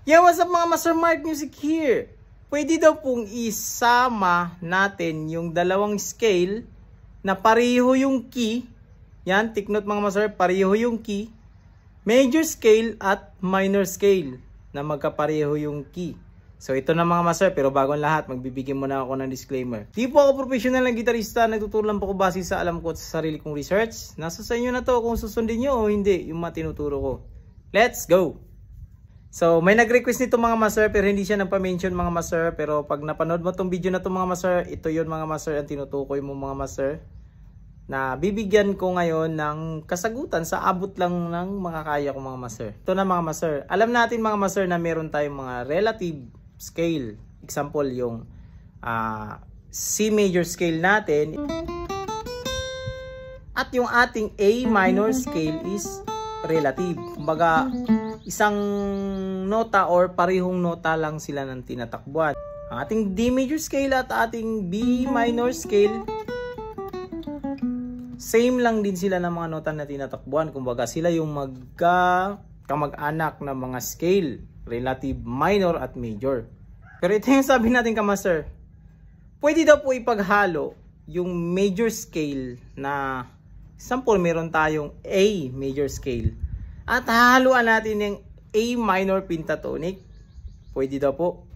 Yo, what's up mga Master Mark Music here? Pwede daw pong isama natin yung dalawang scale na pareho yung key. Yan, take note mga Master, pareho yung key. Major scale at minor scale na magkapareho yung key. So ito na mga Master, pero bago ang lahat, magbibigyan muna ako ng disclaimer. Di po ako professional na gitarista, nagtuturo lang po ko base sa alam ko at sa sarili kong research. Nasa sa inyo na to kung susundin nyo o hindi yung mga tinuturo ko. Let's go! So, may nag-request nito mga Master pero hindi siya nagpa-mention mga Master. Pero pag napanood mo tong video na to mga Master, ito yun mga Master ang tinutukoy mo mga Master. Na bibigyan ko ngayon ng kasagutan sa abot lang ng makakaya ko mga Master. Ito na mga Master. Alam natin mga Master na meron tayong mga relative scale. Example yung C major scale natin. At yung ating A minor scale is relative. Kumbaga, isang nota or parehong nota lang sila ng tinatakbuhan. Ang ating D major scale at ating B minor scale, same lang din sila ng mga nota na tinatakbuhan. Kumbaga, sila yung kamag-anak ng mga scale, relative, minor at major. Pero ito yung sabi natin ka-Master, pwede daw po ipaghalo yung major scale na, example, meron tayong A major scale. At hahaluan natin yung A minor pentatonic. Pwede daw po.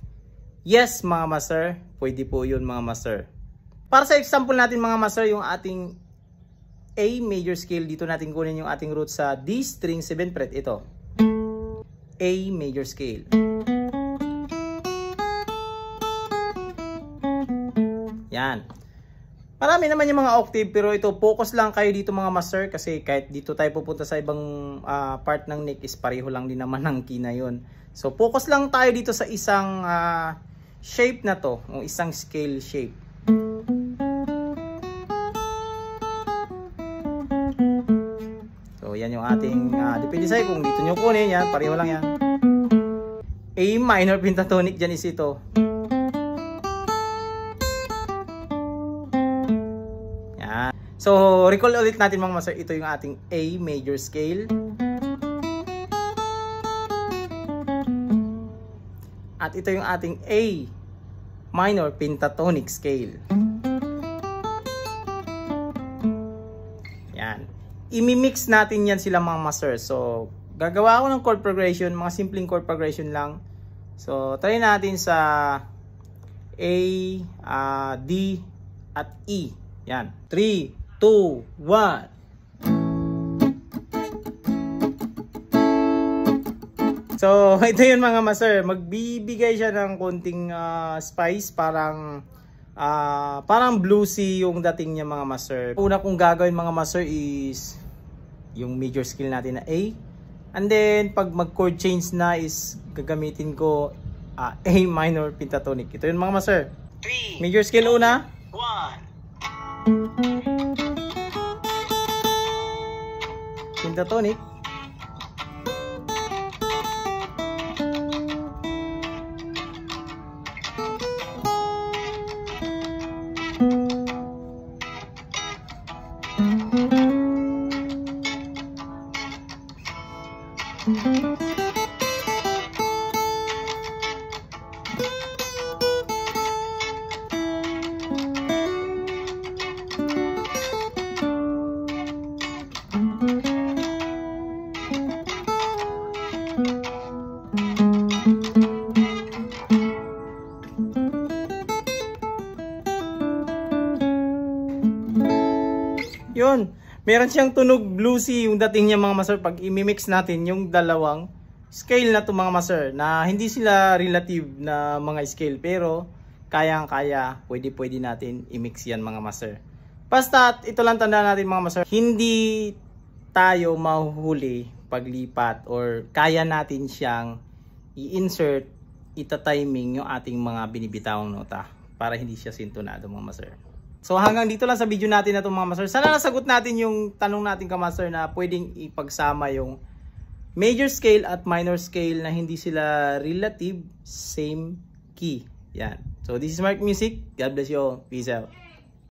Yes mga Master. Pwede po yun mga Master. Para sa example natin mga Master, yung ating A major scale, dito natin kunin yung ating root sa D string 7 fret. Ito. A major scale. Yan. Marami naman yung mga octave pero ito focus lang kayo dito mga Master kasi kahit dito tayo pupunta sa ibang part ng neck is pareho lang din naman ng key na yun. So focus lang tayo dito sa isang shape na to, o isang scale shape. So yan yung ating depende sa'yo kung dito nyo kunin yan, pareho lang yan. A minor pentatonic dyan is ito. So, recall ulit natin mga Master, ito yung ating A major scale. At ito yung ating A minor pentatonic scale. Yan. Imimix natin yan sila mga Master. So, gagawa ako ng chord progression, mga simpleng chord progression lang. So, try natin sa A, D, at E. Yan. 3, 2, 1. So, ito yun mga Master. Magbibigay siya ng konting spice. Parang bluesy yung dating niya mga Master. Una kong gagawin mga Master is yung major scale natin na A. And then, pag mag-chord change na is gagamitin ko A minor pentatonic. Ito yun mga Master. Major scale una. 1. Pentatonic. Yun, meron siyang tunog bluesy yung dating niya mga Master pag imimix natin yung dalawang scale na to mga Master na hindi sila relative na mga scale pero kayang-kaya, pwede natin imix yan mga Master. Basta ito lang tandaan natin mga Master, hindi tayo mahuhuli paglipat or kaya natin siyang i-insert, ita-timing yung ating mga binibitawang nota para hindi siya sintonado mga Master. So hanggang dito lang sa video natin na ito mga Master. Sana nasagot natin yung tanong natin ka Master na pwedeng ipagsama yung major scale at minor scale na hindi sila relative, same key. Yan. So this is Mark Music. God bless you all. Peace out.